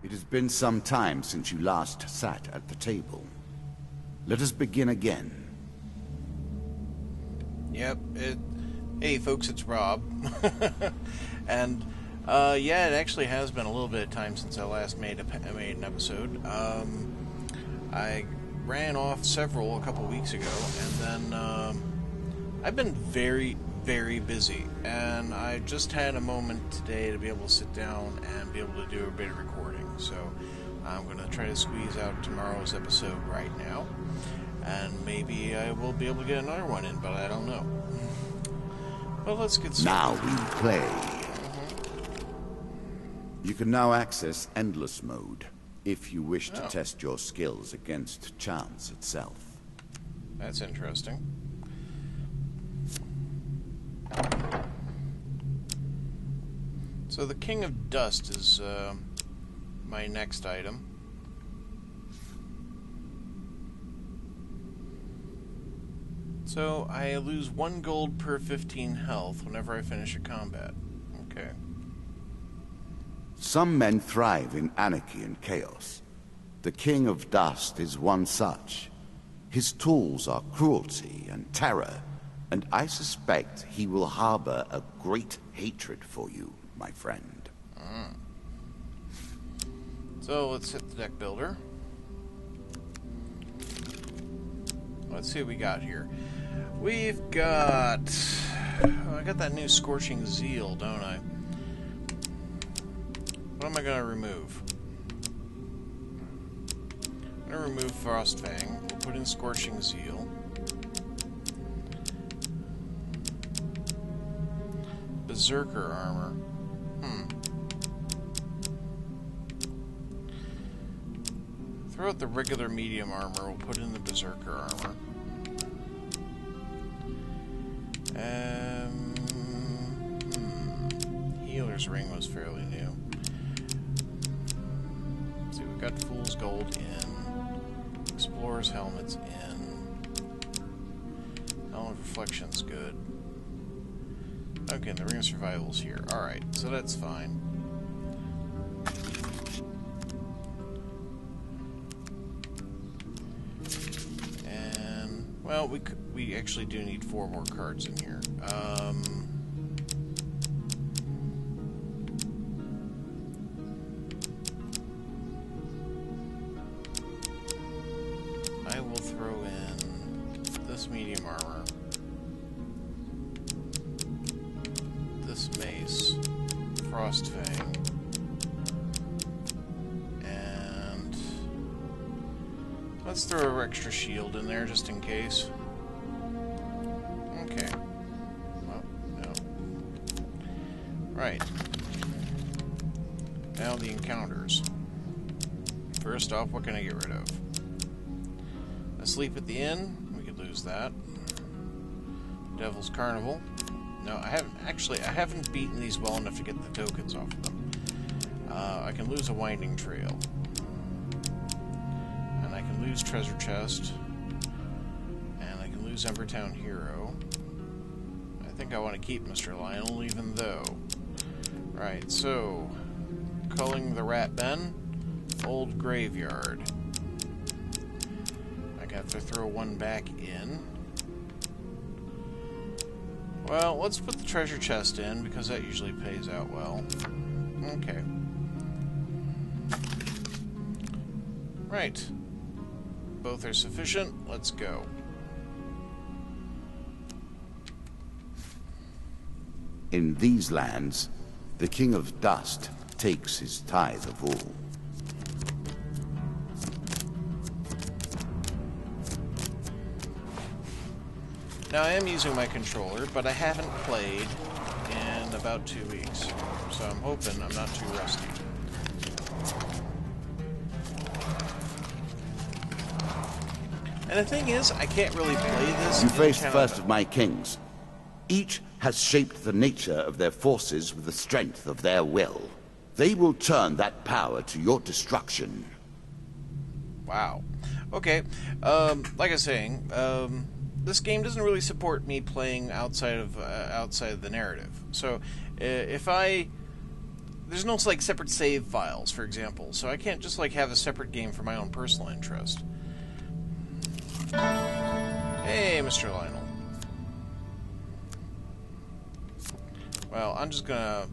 It has been some time since you last sat at the table. Let us begin again. Yep. Hey, folks, it's Rob. And, yeah, it actually has been a little bit of time since I last made an episode. I ran off several a couple weeks ago, and then I've been very, very busy, and I just had a moment today to be able to sit down and be able to do a bit of recording. So I'm going to try to squeeze out tomorrow's episode right now, and maybe I will be able to get another one in, but I don't know. Well, let's get started. Now we play. You can now access Endless Mode if you wish to test your skills against chance itself. That's interesting. So the King of Dust is my next item. So I lose 1 gold per 15 health whenever I finish a combat. Okay. Some men thrive in anarchy and chaos. The King of Dust is one such. His tools are cruelty and terror, and I suspect he will harbor a great hatred for you, my friend. So let's hit the deck builder. Let's see what we got here. We've got... I got that new Scorching Zeal, don't I? What am I going to remove? I'm going to remove Frostfang. We'll put in Scorching Zeal. Berserker armor. Throw out the regular medium armor. We'll put in the Berserker armor. Healer's Ring was fairly new. Let's see, we've got Fool's Gold in. Explorer's Helmet's in. Helmet of Reflection's good. Okay, the Ring of Survival's here. Alright, so that's fine. And, well, we actually do need 4 more cards in here. I will throw in this medium armor, this mace, Frostfang, and let's throw an extra shield in there just in case. Okay. Oh, no. Right. Now the encounters. First off, what can I get rid of? Asleep at the Inn, we could lose that. Devil's Carnival. No, I haven't beaten these well enough to get the tokens off of them. I can lose a Winding Trail. And I can lose Treasure Chest. And I can lose Embertown Hero. I think I want to keep Mr. Lionel, even though... Right, so... Culling the Rat Ben. Old Graveyard. I have to throw 1 back in. Well, let's put the treasure chest in, because that usually pays out well. Okay. Right. Both are sufficient. Let's go. In these lands, the King of Dust takes his tithe of all. Now, I am using my controller, but I haven't played in about 2 weeks, so I'm hoping I'm not too rusty. And the thing is, I can't really play this You in face the Canada. first of my kings. Each has shaped the nature of their forces with the strength of their will. They will turn that power to your destruction. Wow. Okay. Like I was saying, this game doesn't really support me playing outside of the narrative. So if I there's no like separate save files, for example, so I can't just like have a separate game for my own personal interest. Hey, Mr. Lionel. Well, I'm just gonna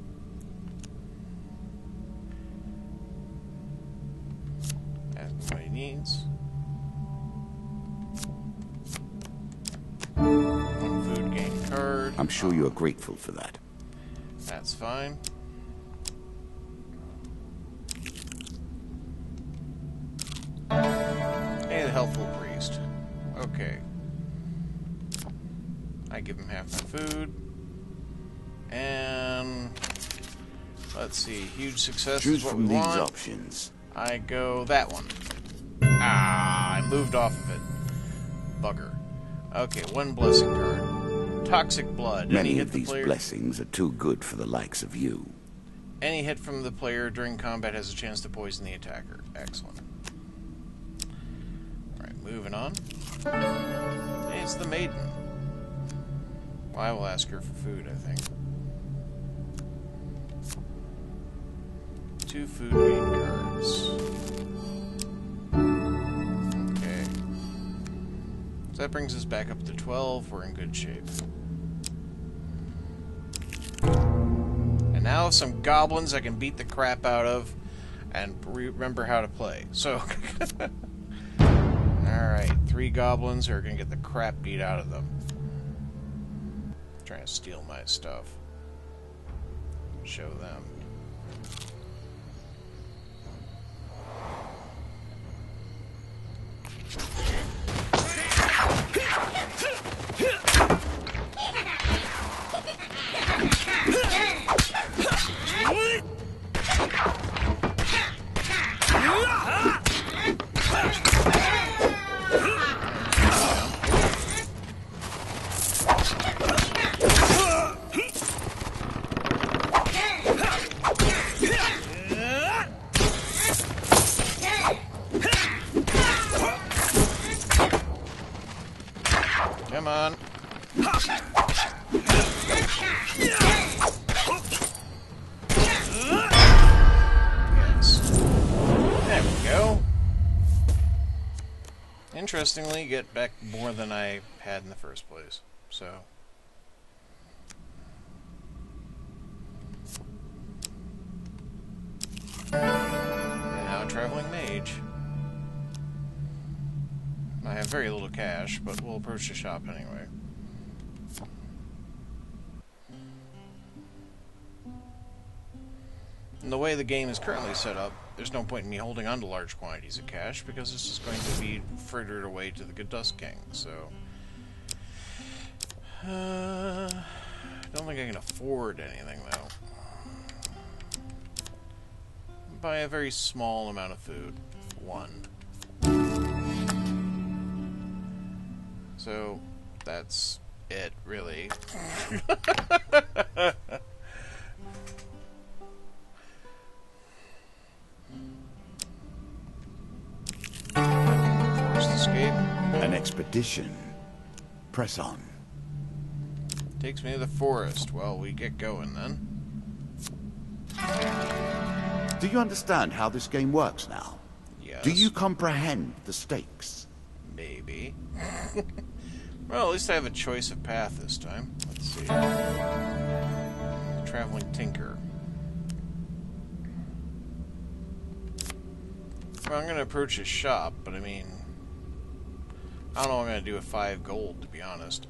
ask him what he needs. One food gain card. I'm sure you are grateful for that. That's fine. Hey, the helpful priest. Okay. I give him half my food. And let's see, huge success Choose is what from we these want. options. I go that one. Ah, I moved off of it. Bugger. Okay, one blessing card. Toxic blood. Many of these blessings are too good for the likes of you. Any hit from the player during combat has a chance to poison the attacker. Excellent. Alright, moving on. Hey, it's the maiden. Well, I will ask her for food, I think. 2 food gain cards. Okay. So that brings us back up to 12. We're in good shape. And now some goblins I can beat the crap out of and remember how to play. So, alright, 3 goblins are going to get the crap beat out of them. Trying to steal my stuff. Show them. Come on. Yes. There we go. Interestingly, get back more than I had in the first place. So. Now a traveling mage. I have very little cash, but we'll approach the shop anyway. And the way the game is currently set up, there's no point in me holding on to large quantities of cash because this is going to be frittered away to the Good Dust King, so... I don't think I can afford anything, though. Buy a very small amount of food. 1. So, that's it, really. Forced escape. An expedition. Press on. Takes me to the forest. Well, we get going then. Do you understand how this game works now? Yes. Do you comprehend the stakes? Maybe. Well, at least I have a choice of path this time. Let's see. Traveling Tinker. Well, I'm going to approach his shop, but I mean... I don't know what I'm going to do with 5 gold, to be honest.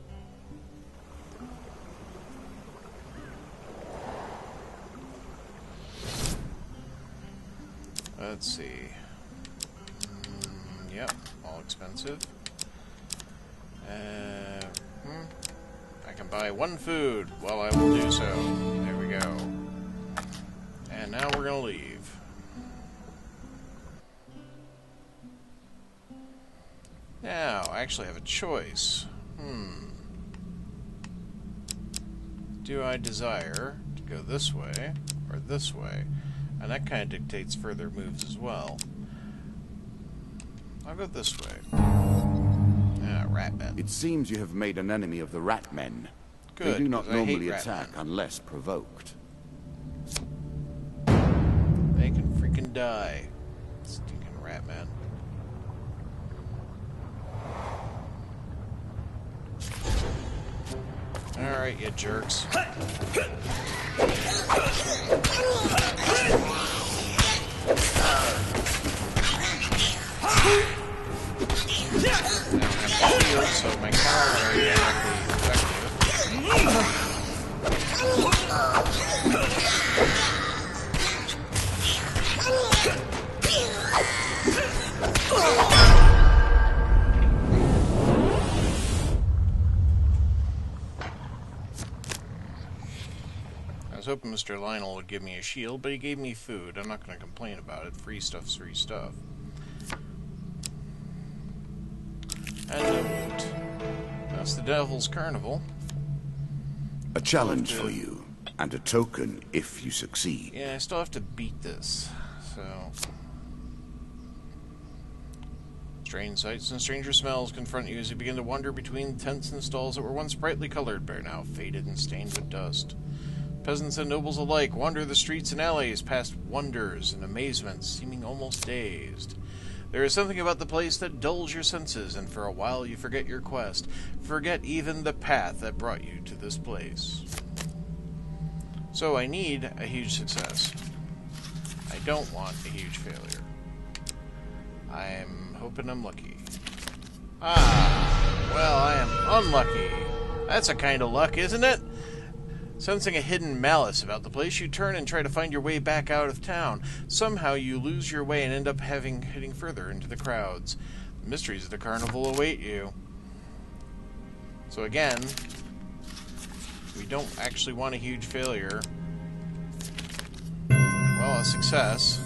Let's see. Yep, all expensive. I can buy 1 food. Well, I will do so. There we go. And now we're gonna leave. Now, I actually have a choice. Do I desire to go this way or this way? And that kind of dictates further moves as well. I'll go this way. Ah, Ratmen. It seems you have made an enemy of the Ratmen. Good, They do not 'cause I hate normally Ratmen. attack unless provoked. die. Stinking rat man. Alright, you jerks. Now I have shield, so my cows are directly effective. I was hoping Mr. Lionel would give me a shield, but he gave me food. I'm not going to complain about it. Free stuff's free stuff. And note, that's the Devil's Carnival. A challenge for you, and a token if you succeed. Yeah, I still have to beat this, so... Strange sights and stranger smells confront you as you begin to wander between tents and stalls that were once brightly colored, but are now faded and stained with dust. Peasants and nobles alike wander the streets and alleys, past wonders and amazements, seeming almost dazed. There is something about the place that dulls your senses, and for a while you forget your quest, forget even the path that brought you to this place. So I need a huge success. I don't want a huge failure. I'm hoping I'm lucky. Ah, well, I am unlucky. That's a kind of luck, isn't it? Sensing a hidden malice about the place, you turn and try to find your way back out of town. Somehow you lose your way and end up heading further into the crowds. The mysteries of the carnival await you. So again, we don't actually want a huge failure. Well, a success.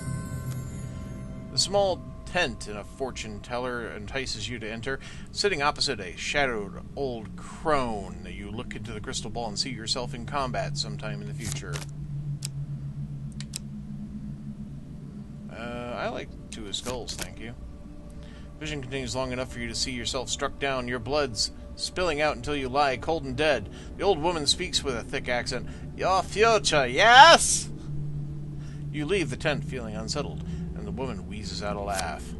The small tent in a fortune teller entices you to enter. Sitting opposite a shadowed old crone, you look into the crystal ball and see yourself in combat sometime in the future. I like 2 of skulls, thank you. Vision continues long enough for you to see yourself struck down, your blood's spilling out until you lie cold and dead. The old woman speaks with a thick accent. Your future, yes? You leave the tent feeling unsettled, and the woman wheezes out a laugh.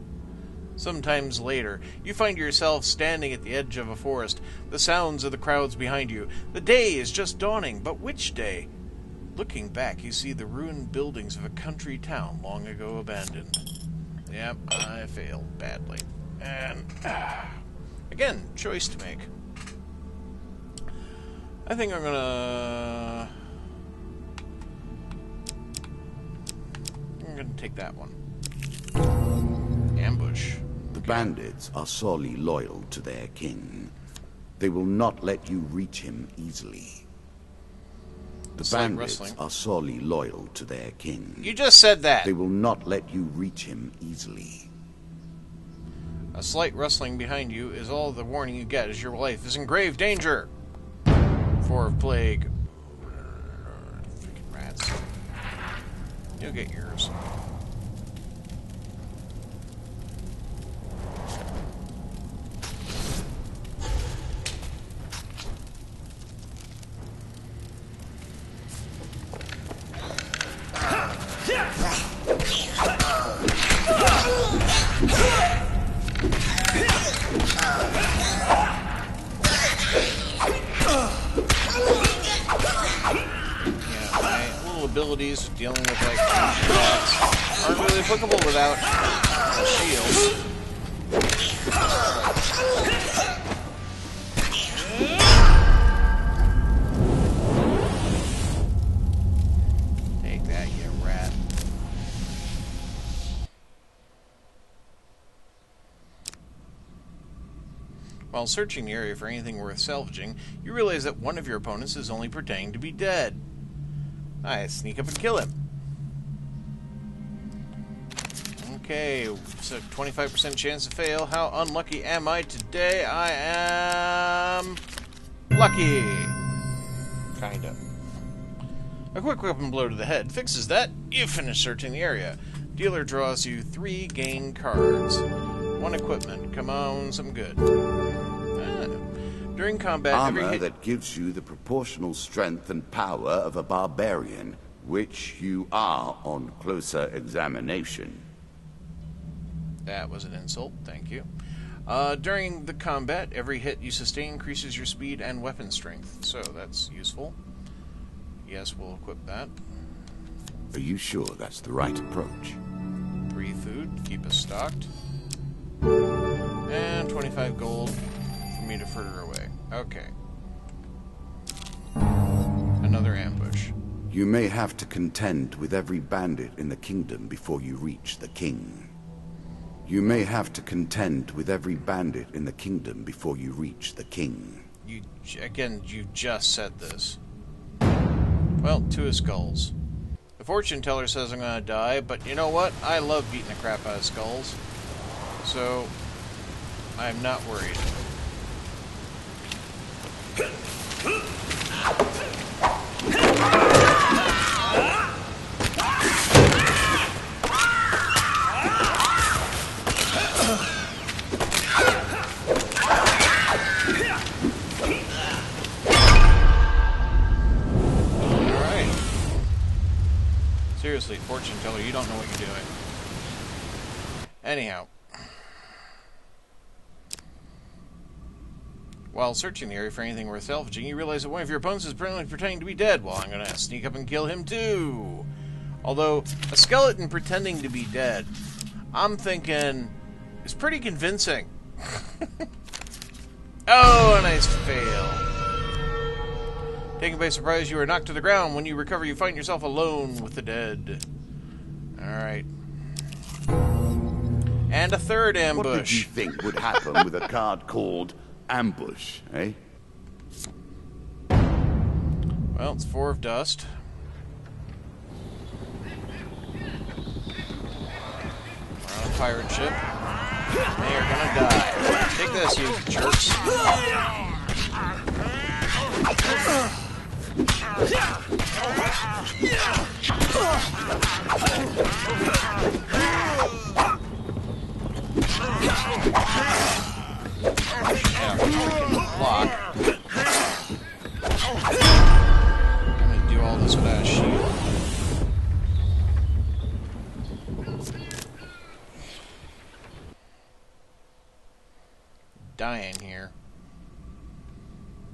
Sometimes later, you find yourself standing at the edge of a forest, the sounds of the crowds behind you. The day is just dawning, but which day? Looking back, you see the ruined buildings of a country town long ago abandoned. Yep, I failed badly. And, again, choice to make. I think I'm gonna take that one. Ambush. The bandits are sorely loyal to their king. They will not let you reach him easily. The bandits are sorely loyal to their king. You just said that. They will not let you reach him easily. A slight rustling behind you is all the warning you get as your life is in grave danger. 4 of plague. Freaking rats. You'll get yours. Abilities dealing with like attacks aren't really applicable without a shield. Take that, you rat. While searching the area for anything worth salvaging, you realize that one of your opponents is only pretending to be dead. I sneak up and kill him. Okay, so 25% chance to fail. How unlucky am I today? I am lucky. Kinda. A quick weapon blow to the head fixes that. You finish searching the area. Dealer draws you 3 gain cards. 1 equipment. Come on, some good. During combat, armor that gives you the proportional strength and power of a barbarian Which you are on closer examination. That was an insult, thank you. During the combat, every hit you sustain increases your speed and weapon strength, so that's useful. Yes, we'll equip that. Are you sure that's the right approach? 3 food, keep us stocked. And 25 gold for me to fritter away. Okay. Another ambush. You may have to contend with every bandit in the kingdom before you reach the king. You may have to contend with every bandit in the kingdom before you reach the king. You just said this. Well, 2 skulls. The fortune teller says I'm gonna die, but you know what? I love beating the crap out of skulls. So, I'm not worried. Seriously, fortune teller, you don't know what you're doing. Anyhow. While searching the area for anything worth salvaging, you realize that one of your opponents is apparently pretending to be dead. Well, I'm going to sneak up and kill him too. Although, a skeleton pretending to be dead, I'm thinking, is pretty convincing. Oh, a nice fail. Taken by surprise, you are knocked to the ground. When you recover, you find yourself alone with the dead. Alright. And a third ambush. What did you think would happen with a card called Ambush, eh? Well, it's 4 of dust. We're on a pirate ship. They are gonna die. Take this, you jerks. Block. I'm gonna do all this without a shield. Dying here.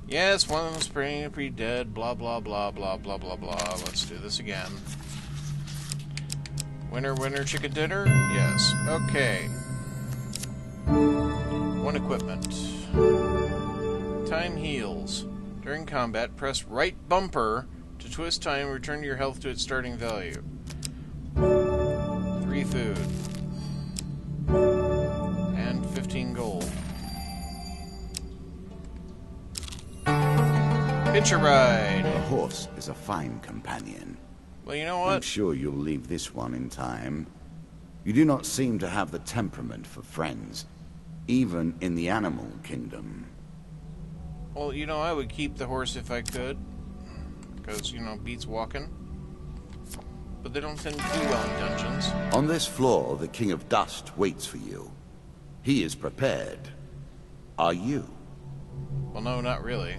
Yes, one of them's pretty dead, blah, blah, blah, blah, blah, blah, blah. Let's do this again. Winner, winner, chicken dinner? Yes. Okay. 1 equipment. Time heals. During combat, press right bumper to twist time and return your health to its starting value. 3 food. And 15 gold. Hitch a ride. A horse is a fine companion. Well, you know what? I'm sure you'll leave this one in time. You do not seem to have the temperament for friends, even in the animal kingdom. Well, you know, I would keep the horse if I could. Because, you know, beats walking. But they don't tend to do well in dungeons. On this floor, the King of Dust waits for you. He is prepared. Are you? Well, no, not really.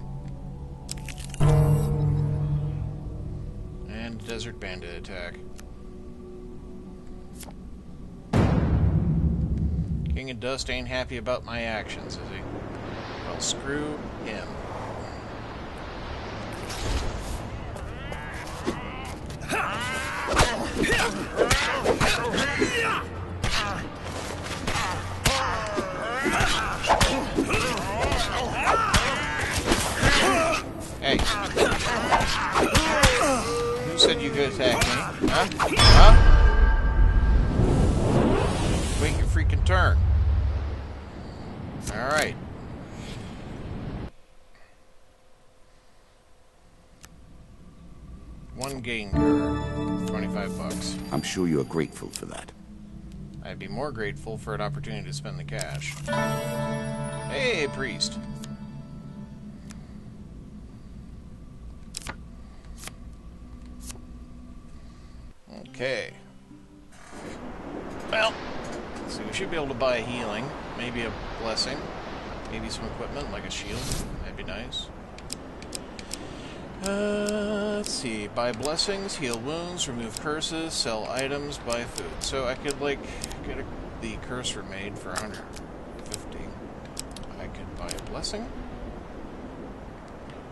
And Desert Bandit attack. King of Dust ain't happy about my actions, is he? Well, screw him. Hey. Who said you could attack me? Huh? Huh? Wait your freaking turn. Alright. One gain card. $25. I'm sure you are grateful for that. I'd be more grateful for an opportunity to spend the cash. Hey, priest. Okay. Well, so we should be able to buy a healing, maybe a blessing, maybe some equipment like a shield. That'd be nice. Let's see. Buy blessings, heal wounds, remove curses, sell items, buy food. So I could, like, get the cursor made for 150. I could buy a blessing.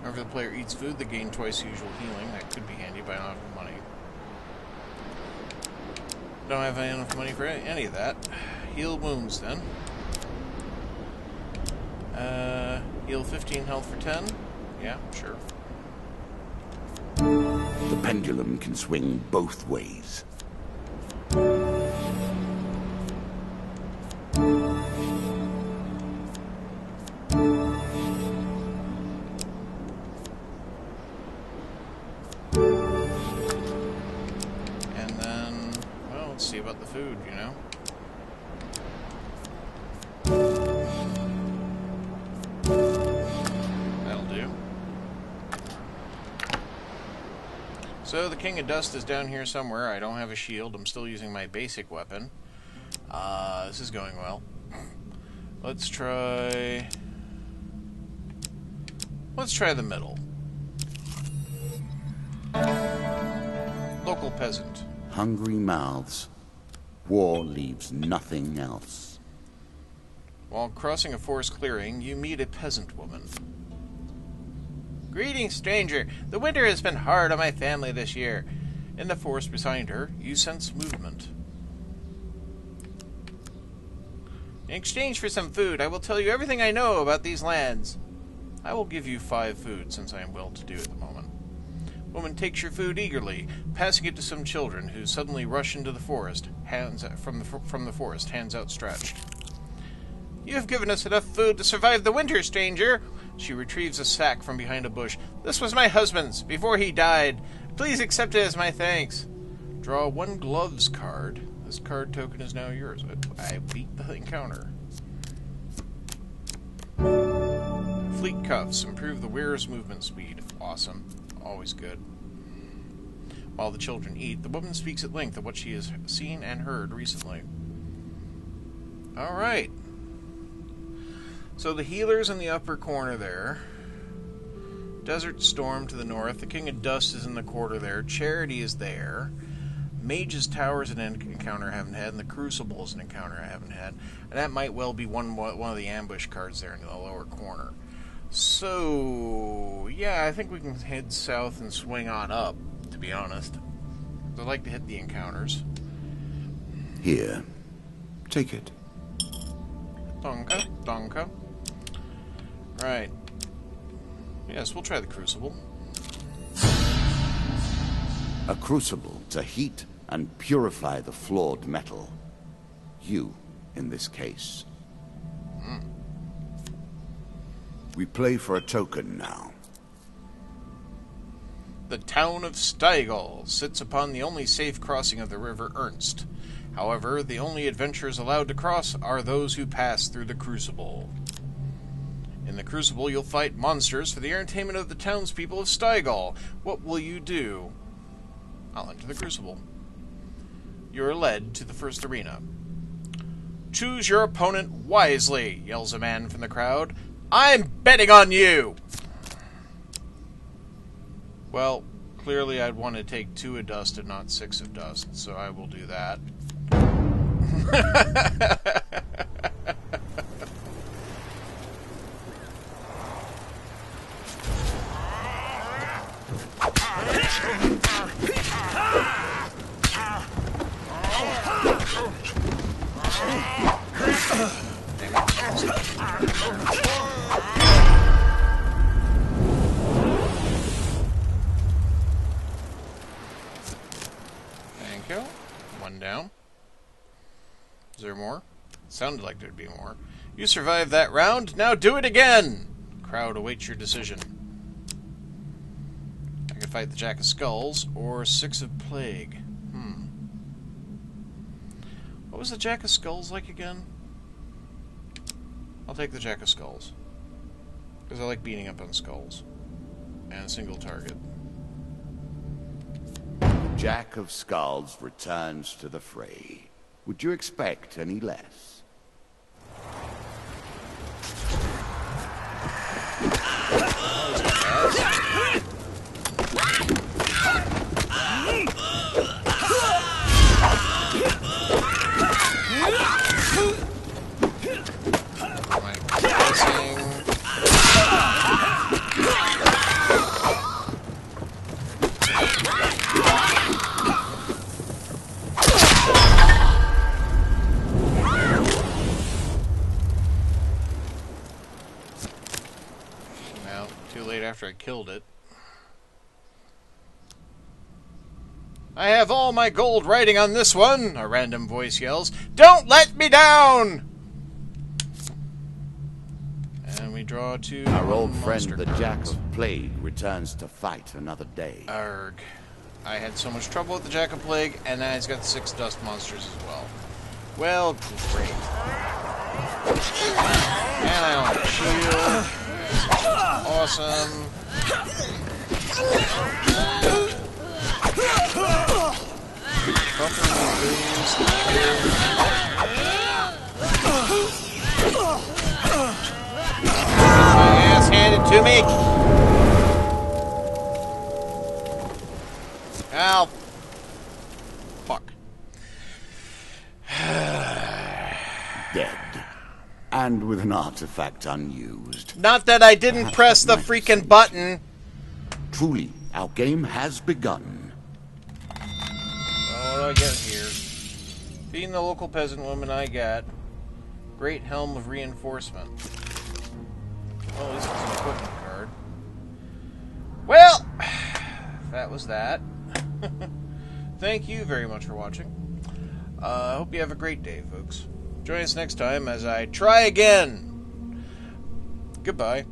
Whenever the player eats food, they gain twice the usual healing. That could be handy, but I don't have money. Don't have enough money for any of that. Heal wounds, then. Heal 15 health for 10. Yeah, sure. The pendulum can swing both ways. And then, well, let's see about the food, you know? That'll do. So the King of Dust is down here somewhere. I don't have a shield. I'm still using my basic weapon. This is going well. Let's try the middle. Local peasant. Hungry mouths. War leaves nothing else. While crossing a forest clearing, you meet a peasant woman. Greetings, stranger. The winter has been hard on my family this year. In the forest beside her, you sense movement. In exchange for some food, I will tell you everything I know about these lands. I will give you 5 food, since I am well-to-do at the moment. Woman takes your food eagerly, passing it to some children who suddenly rush into the forest, hands from the forest, hands outstretched. You have given us enough food to survive the winter, stranger. She retrieves a sack from behind a bush. This was my husband's, before he died. Please accept it as my thanks. Draw 1 gloves card. This card token is now yours. I beat the encounter. Fleet cuffs. Improve the wearer's movement speed. Awesome. Always good. While the children eat, the woman speaks at length of what she has seen and heard recently. Alright. So the healer's in the upper corner there. Desert Storm to the north. The King of Dust is in the quarter there. Charity is there. Mage's Tower is an encounter I haven't had. And the Crucible is an encounter I haven't had. And that might well be one of the ambush cards there in the lower corner. So, yeah, I think we can head south and swing on up, to be honest. I'd like to hit the encounters. Here. Take it. Donka, donka. Right. Yes, we'll try the Crucible. A crucible to heat and purify the flawed metal. You, in this case. We play for a token now. The town of Stigal sits upon the only safe crossing of the River Ernst. However, the only adventurers allowed to cross are those who pass through the Crucible. In the Crucible, you'll fight monsters for the entertainment of the townspeople of Stigal. What will you do? I'll enter the Crucible. You are led to the first arena. Choose your opponent wisely, yells a man from the crowd. I'm betting on you! Well, clearly I'd want to take 2 of dust and not 6 of dust, so I will do that. Thank you. 1 down. Is there more? Sounded like there'd be more. You survived that round. Now do it again! Crowd awaits your decision. I could fight the Jack of Skulls or 6 of Plague. What was the Jack of Skulls like again? I'll take the Jack of Skulls. Because I like beating up on skulls. And a single target. Jack of Skulls returns to the fray. Would you expect any less? killed it. I have all my gold riding on this one, a random voice yells. Don't let me down! And we draw to Our old friend, monster the cards. Jack of Plague, returns to fight another day. Arg. I had so much trouble with the Jack of Plague, and now he's got 6 dust monsters as well. Well, great. And I don't have a shield. Awesome. My ass handed to me. Ow. Fuck. Dead. And with an artifact unused. Not that I didn't press the freaking button. Truly, our game has begun. What do I get here? Being the local peasant woman I got. Great Helm of Reinforcement. Oh, this is an equipment card. Well, that was that. Thank you very much for watching. I hope you have a great day, folks. Join us next time as I try again. Goodbye.